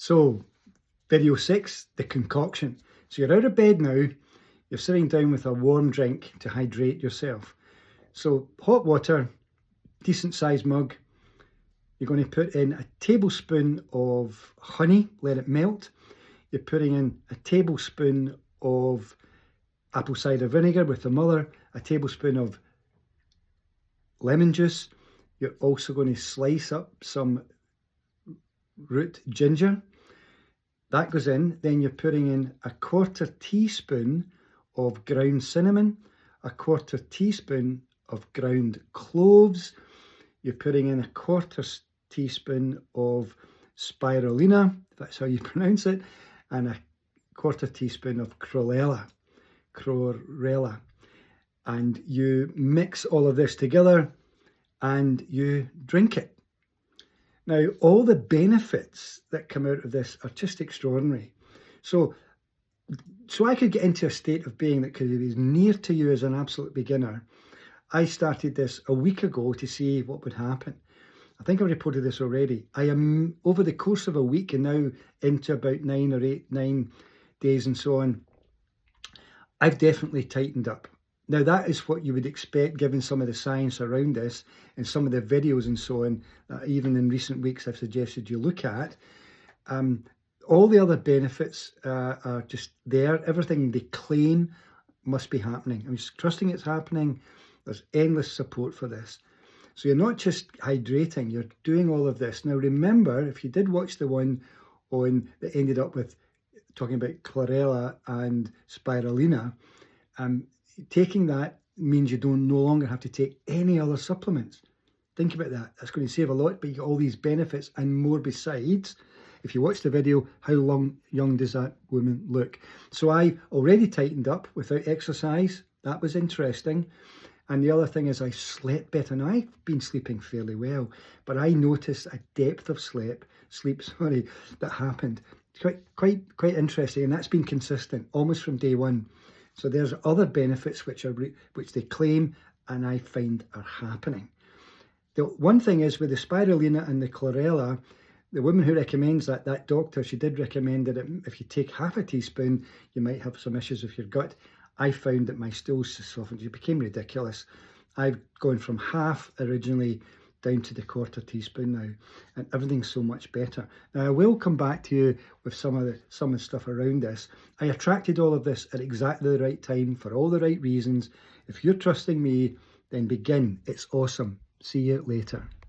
So, video 6, the concoction. So you're out of bed now, you're sitting down with a warm drink to hydrate yourself. So hot water, decent sized mug, you're going to put in a tablespoon of honey, let it melt. You're putting in a tablespoon of apple cider vinegar with the mother, a tablespoon of lemon juice. You're also going to slice up some root ginger. That goes in. Then you're putting in a 1/4 teaspoon of ground cinnamon, a 1/4 teaspoon of ground cloves. You're putting in a 1/4 teaspoon of spirulina, if that's how you pronounce it, and a 1/4 teaspoon of chlorella. And you mix all of this together and you drink it. Now, all the benefits that come out of this are just extraordinary. So I could get into a state of being that could be as near to you as an absolute beginner. I started this a week ago to see what would happen. I think I reported this already. I am, over the course of a week and now into about 9 days and so on, I've definitely tightened up. Now, that is what you would expect given some of the science around this and some of the videos and so on, even in recent weeks I've suggested you look at. All the other benefits are just there. Everything they claim must be happening. I'm just trusting it's happening. There's endless support for this. So you're not just hydrating, you're doing all of this. Now remember, if you did watch the one on that ended up with talking about chlorella and spirulina, taking that means you no longer have to take any other supplements. Think about that. That's going to save a lot, but you get all these benefits and more besides. If you watch the video, how young does that woman look? So I already tightened up without exercise. That was interesting. And the other thing is I slept better. Now, I've been sleeping fairly well, but I noticed a depth of sleep that happened. Quite interesting, and that's been consistent almost from day one. So there's other benefits which they claim and I find are happening. The one thing is with the spirulina and the chlorella, the woman who recommends that doctor, she did recommend that if you take half a teaspoon, you might have some issues with your gut. I found that my stools softened. It became ridiculous. I've gone from half originally down to the 1/4 teaspoon now, and everything's so much better. Now I will come back to you with some of the stuff around this. I attracted all of this at exactly the right time for all the right reasons. If you're trusting me, then begin. It's awesome. See you later.